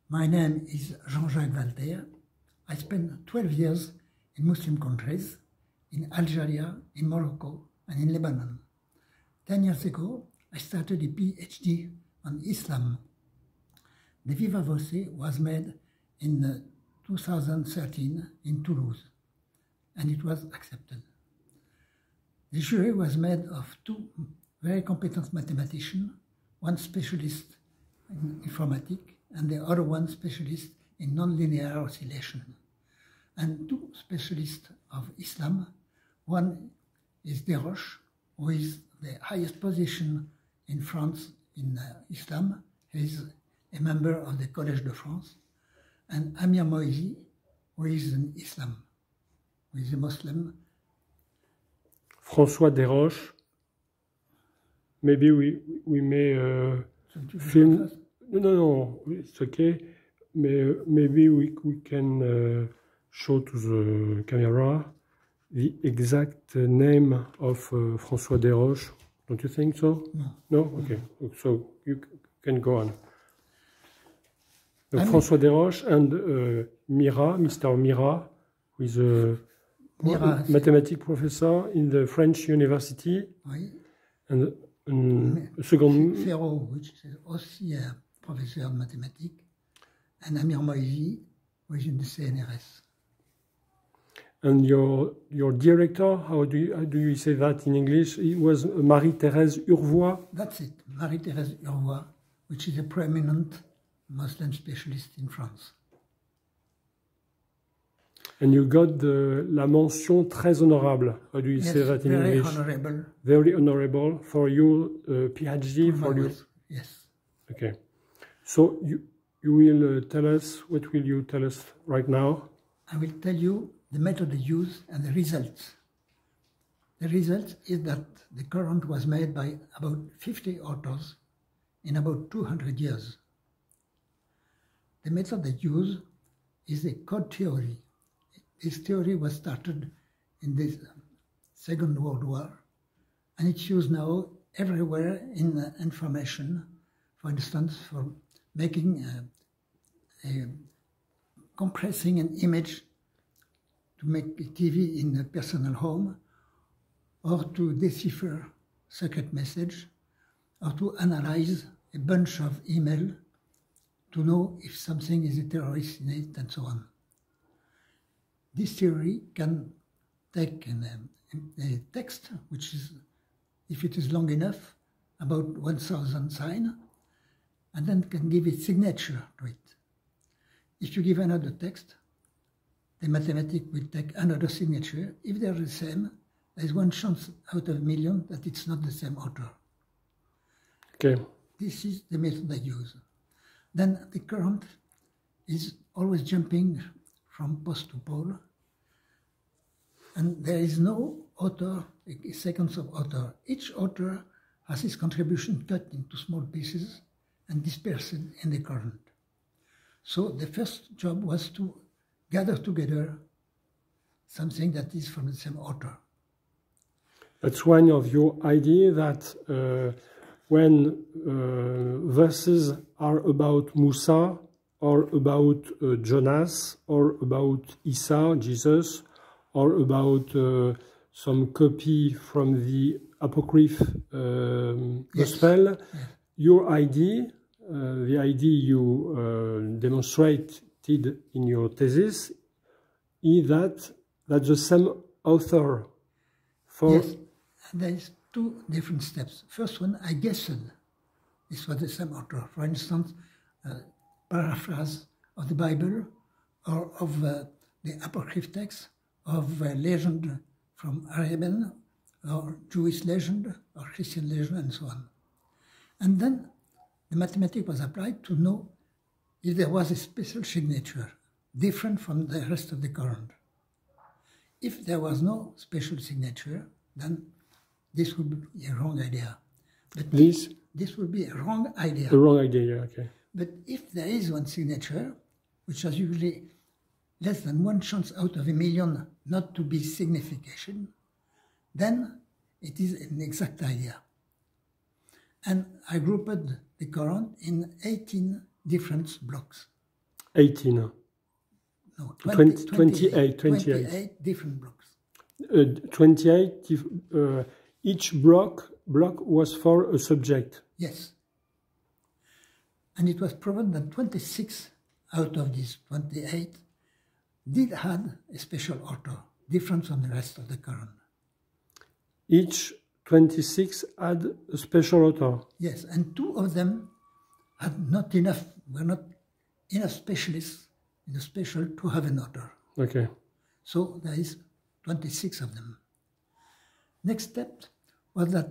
My name is Jean-Jacques Valter. I spent 12 years in Muslim countries, in Algeria, in Morocco, and in Lebanon. 10 years ago, I started a PhD on Islam. The Viva Voce was made in 2013 in Toulouse, and it was accepted. The jury was made of two very competent mathematicians, one specialist in informatics, and the other one specialist in nonlinear oscillation, and two specialists of Islam. One is Desroches, who is the highest position in France in Islam. He is a member of the Collège de France, and Amir Moisi, who is in Islam, who is a Muslim. François Desroches, maybe we may film. No, it's okay. Maybe we can show to the camera the exact name of François Desroches. Don't you think so? No. No? Okay. So you can go on. François Desroches and Mr. Mira, who is a mathematics professor in the French university. Oui. And second... Ferro, which is aussi a professeur de mathématiques, and Amir Moisi, who is in the CNRS. And your director, how do you say that in English? It was Marie-Thérèse Urvois? That's it, Marie-Thérèse Urvois, which is a prominent Muslim specialist in France. And you got la mention très honorable. How do you say that in English? Very honorable. Very honorable for your PhD? For you? Yes. Okay. So you will tell us, what will you tell us right now? I will tell you the method used and the results. The result is that the Koran was made by about 50 authors in about 200 years. The method they use is a code theory. This theory was started in the Second World War, and it's used now everywhere in information, for instance, for making compressing an image to make a TV in a personal home, or to decipher secret message, or to analyze a bunch of email to know if something is a terrorist in it, and so on. This theory can take a text, which is, if it is long enough, about 1,000 signs, and then can give a signature to it. If you give another text, the mathematics will take another signature. If they are the same, there's one chance out of a million that it's not the same author. Okay. This is the method I use. Then the current is always jumping from post to pole, and there is no author, a sequence of author. Each author has his contribution cut into small pieces and dispersed in the current. So the first job was to gather together something that is from the same author. That's one of your ideas, that when verses are about Musa, or about Jonas, or about Isa, Jesus, or about some copy from the Apocryph Gospel, yes. Your idea, the idea you demonstrated in your thesis, is that the same author for... Yes, there is two different steps. First one, I guessed this was the same author. For instance, paraphrase of the Bible, or of the Apocryph text, of legend from Arabian, or Jewish legend, or Christian legend, and so on. And then the mathematics was applied to know if there was a special signature, different from the rest of the Koran. If there was no special signature, then this would be a wrong idea. But this would be a wrong idea. A wrong idea, yeah, okay. But if there is one signature, which is usually less than one chance out of a million not to be signification, then it is an exact idea. And I grouped the Koran in 18 different blocks. 18. No, 28 different blocks. 28, each block was for a subject. Yes. And it was proven that 26 out of these 28 did have a special author, different from the rest of the Quran. Each 26 had a special author. Yes, and 2 of them were not enough specialists in the special to have an author. Okay. So there is 26 of them. Next step was that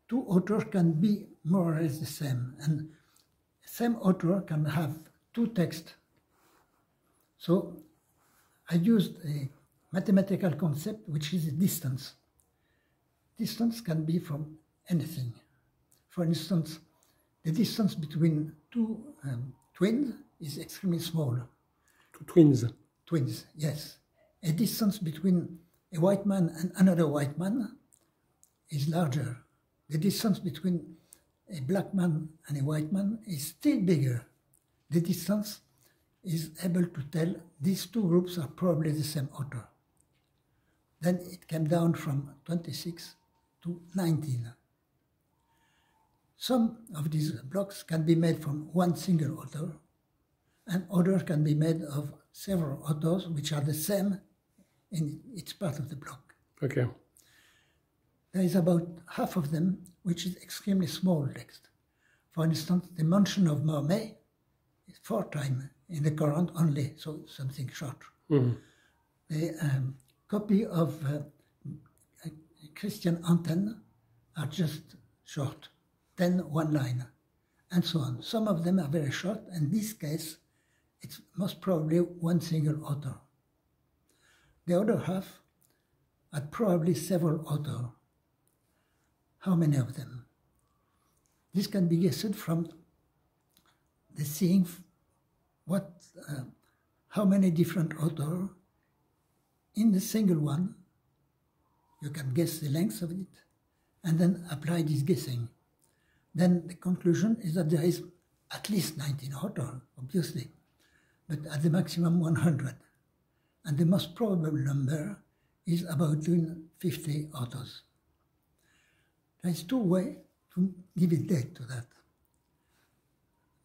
2 authors can be more or less the same, and same author can have 2 texts. So I used a mathematical concept, which is a distance. Distance can be from anything. For instance, the distance between 2 twins is extremely small. 2 twins? Twins, yes. A distance between a white man and another white man is larger. The distance between a black man and a white man is still bigger. The distance is able to tell these 2 groups are probably the same author. Then it came down from 26 to 19. Some of these blocks can be made from one single author, and others can be made of several authors which are the same in each part of the block. Okay. There is about half of them which is extremely small text. For instance, the mention of Mohammed is 4 times in the Quran only, so something short. Mm-hmm. The copy of Christian anthem are just short, 1 line, and so on. Some of them are very short, and in this case, it's most probably one single author. The other half are probably several authors. How many of them? This can be guessed from the seeing how many different authors in the single one. You can guess the length of it, and then apply this guessing. Then the conclusion is that there is at least 19 authors, obviously, but at the maximum 100. And the most probable number is about 50 authors. There is 2 ways to give a date to that.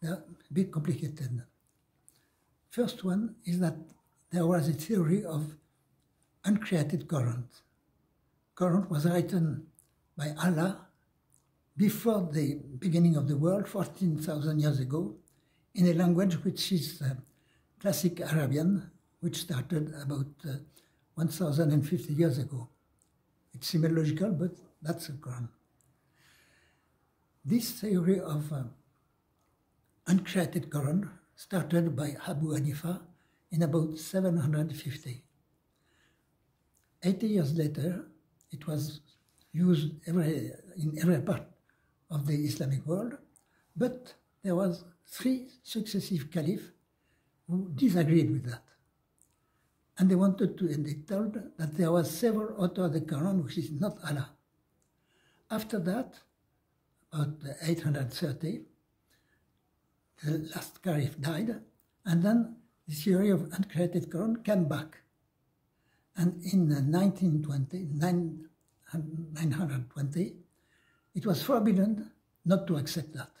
They are a bit complicated. First one is that there was a theory of uncreated Quran. Quran was written by Allah before the beginning of the world, 14,000 years ago, in a language which is classic Arabian, which started about 1,050 years ago. It's semi-logical, but that's the Quran. This theory of uncreated Quran started by Abu Hanifa in about 750. 80 years later, it was used in every part of the Islamic world, but there was 3 successive caliphs who disagreed with that. And they they told that there was several authors of the Quran which is not Allah. After that, about 830, the last caliph died, and then the theory of uncreated Quran came back. And in 920, it was forbidden not to accept that.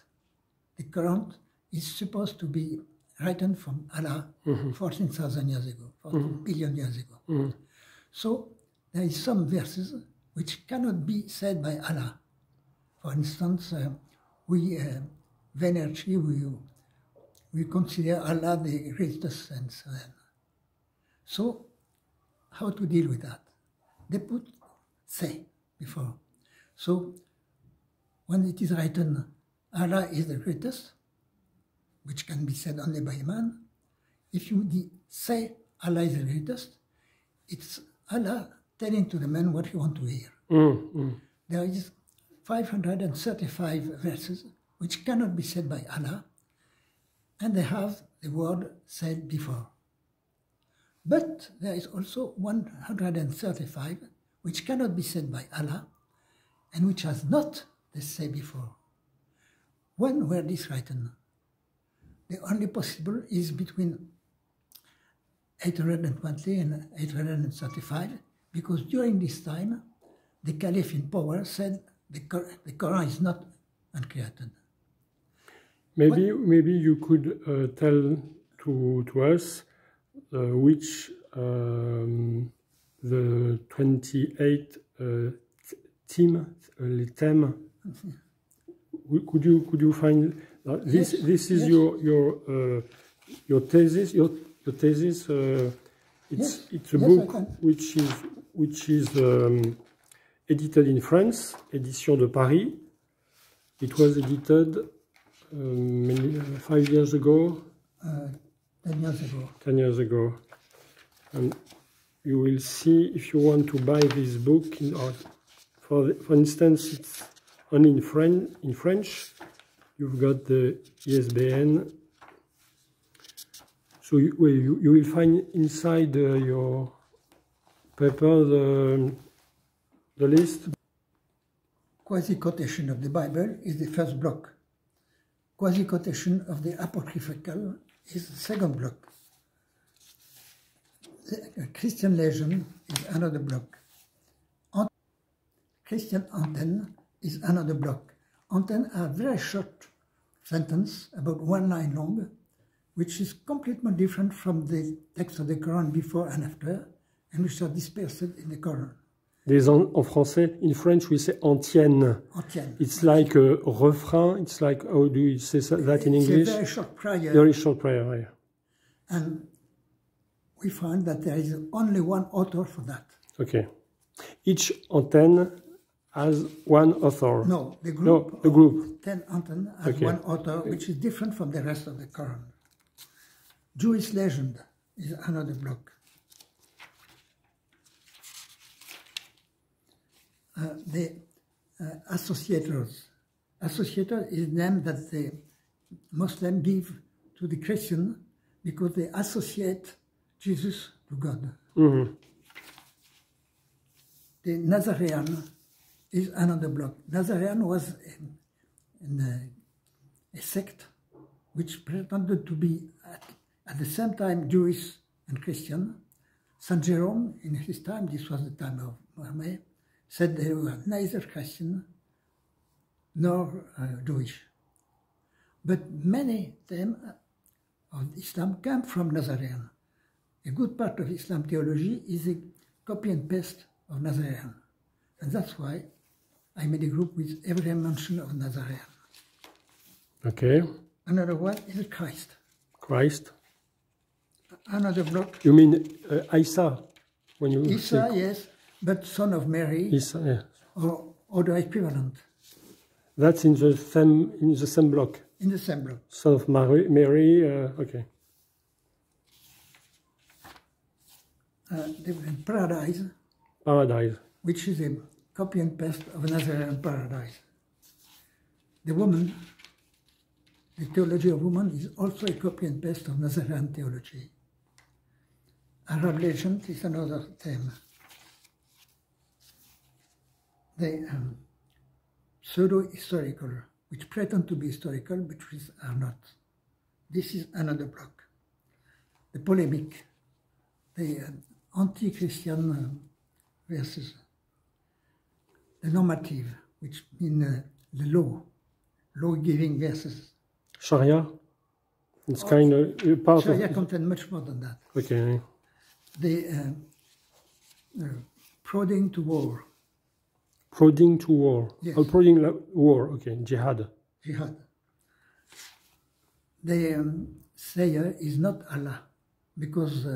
The Quran is supposed to be written from Allah 14,000 years ago, 14 billion years ago. Mm-hmm. So there is some verses which cannot be said by Allah. For instance, we venerate, we consider Allah the greatest, and so on. So how to deal with that? They put say before. So when it is written, Allah is the greatest, which can be said only by a man, if you say Allah is the greatest, it's Allah telling to the man what he wants to hear. There is 535 verses which cannot be said by Allah, and they have the word said before. But there is also 135 which cannot be said by Allah, and which has not the say before. When were these written? The only possible is between 820 and 835, because during this time, the Caliph in power said the Koran is not uncreated. Maybe you could tell to us which the 28 theme. Could you find this? Yes, this is yes. your thesis. Your thesis. Yes. It's a book which is edited in France, Édition de Paris. It was edited 5 years ago. 10 years ago. 10 years ago. And you will see, if you want to buy this book, for instance, it's only in French. You've got the ISBN. So you will find inside your paper the list. Quasi-quotation of the Bible is the first block. Quasi-quotation of the Apocryphal is the second block. The Christian legend is another block. Christian antenne is another block. Antenne are very short sentence, about 1 line long, which is completely different from the text of the Quran before and after, and which are dispersed in the Quran. En français, in French we say antienne. Antienne. It's like a refrain. It's like, how do you say that in English? It's a very short prayer. Very short prayer, yeah. And we find that there is only one author for that. Okay. Each antenne has one author. No, the group. No, the group. 10 antennas has one author, which is different from the rest of the Quran. Jewish legend is another block. The associators. Associator is the name that the Muslims give to the Christian because they associate Jesus to God. Mm-hmm. The Nazarene is another block. Nazarene was a sect which pretended to be at the same time Jewish and Christian. Saint Jerome, in his time, this was the time of Muhammad, said they were neither Christian nor Jewish. But many them of Islam came from Nazarene. A good part of Islam theology is a copy and paste of Nazarene. And that's why I made a group with every mention of Nazarene. Okay. Another one is Christ. Christ. Another block. You mean Isa? When you Isa, yes, but son of Mary. Isa, yeah. Or other equivalent. That's in the same block. In the same block. Son of Mary. Okay. The Paradise. Paradise. Which is a copy and paste of Nazarene Paradise. The woman, the theology of woman, is also a copy and paste of Nazarene theology. Arab legend is another theme. The pseudo-historical, which pretend to be historical, but which are not. This is another block. The polemic, the anti-Christian verses. The normative, which mean the law-giving verses. Sharia? It's kind of part Sharia of... contains much more than that. Okay. The prodding to war. Prodding to war. Yes. Oh, prodding war, okay. Jihad. Jihad. The sayer is not Allah, because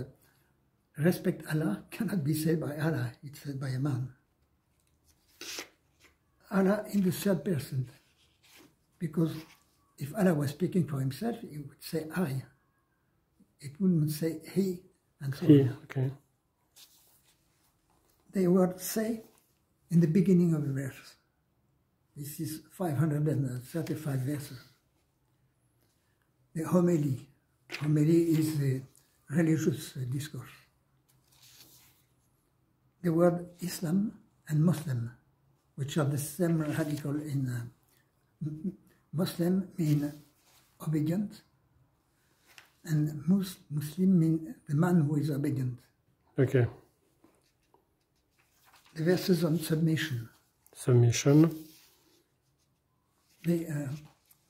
respect Allah cannot be said by Allah, it's said by a man. Allah in the third person, because if Allah was speaking for himself, he would say I. It wouldn't say he and so on. Okay. The word say in the beginning of the verse. This is 535 verses. The homily. Homily is the religious discourse. The word Islam and Muslim, which are the same radical in Muslim mean obedient, and Muslim means the man who is obedient. Okay. The verses on submission. Submission. The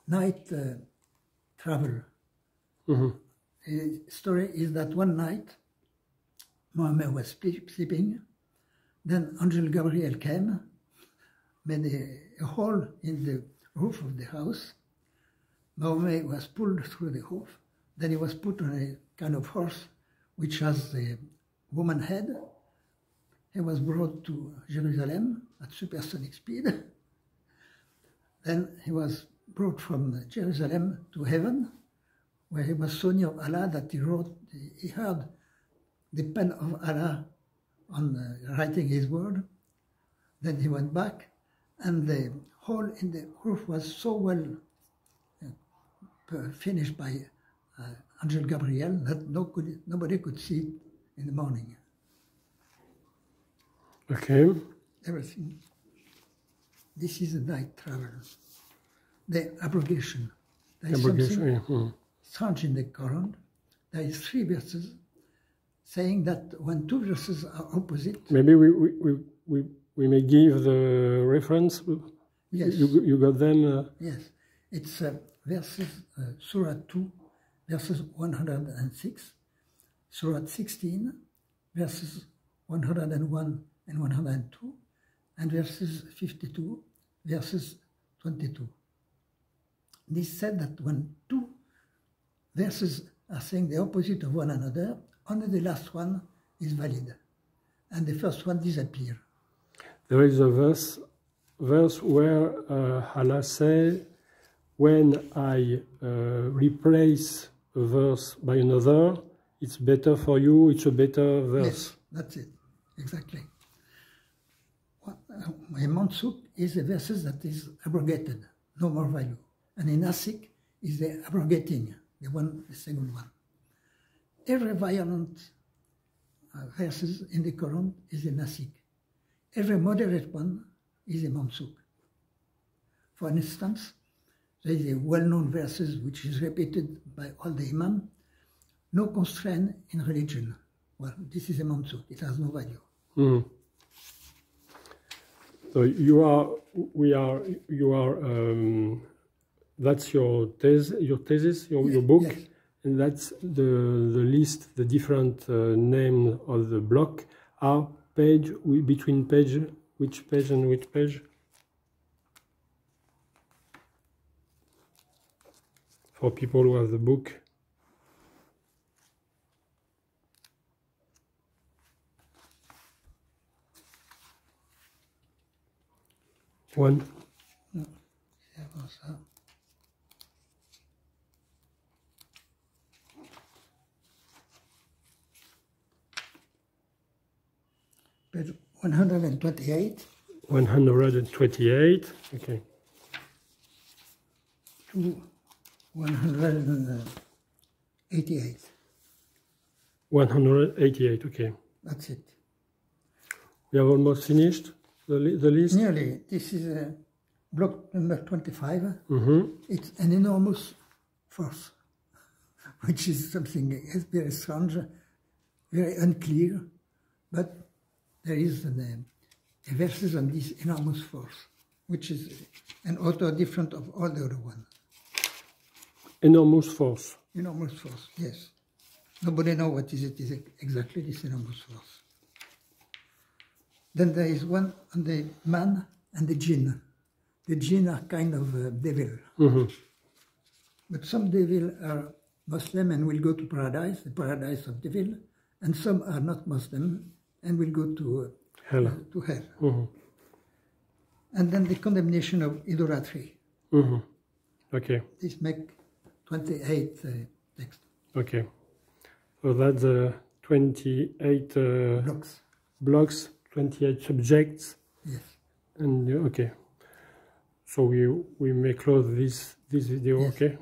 night travel. Mm-hmm. The story is that one night, Muhammad was sleeping, then Angel Gabriel came, made a hole in the roof of the house. Muhammad was pulled through the roof, then he was put on a kind of horse which has a woman head. He was brought to Jerusalem at supersonic speed. Then he was brought from Jerusalem to heaven, where he was so near Allah that he heard the pen of Allah on writing his word. Then he went back, and the hole in the roof was so well finished by Angel Gabriel that nobody could see it in the morning. Okay. Everything. This is a night travel. The abrogation. There is something strange in the Koran. There is 3 verses saying that when 2 verses are opposite. Maybe we may give the reference. Yes. You got them. Yes, it's verses Surah 2, verses 106, Surah 16, verses 101 and 102, and verses 52, verses 22. This said that when 2 verses are saying the opposite of one another, only the last one is valid, and the first one disappears. There is a verse where Allah says, when I replace a verse by another, it's better for you, it's a better verse. Yes, that's it, exactly. A mansuk is a verses that is abrogated, no more value. And a nasik is the abrogating, the second one. Every violent verses in the Quran is a nasik. Every moderate one is a mansuk. For instance, there is a well-known verses which is repeated by all the imam, no constraint in religion. Well, this is a mansuk, it has no value. Mm. So that's your thesis, your book, Yes. And that's the list, the different name of the block are page between page, which page and which page? For people who have the book. One. Page 128. 128, okay. To 188. 188, okay. That's it. We have almost finished the list? Nearly. This is block number 25. Mm-hmm. It's an enormous force, which is something very strange, very unclear, but there is a verses on this enormous force, which is an author different of all the other ones. Enormous force. Enormous force, yes. Nobody knows what is exactly this enormous force. Then there is one on the man and the jinn. The jinn are kind of devil. Mm-hmm. But some devil are Muslim and will go to paradise, the paradise of devil, and some are not Muslim and will go to hell. Mm-hmm. And then the condemnation of idolatry. Mm-hmm. Okay. This make 28 text. Okay. So that's 28 blocks, 28 subjects. Yes. And okay. So we may close this video, yes. okay?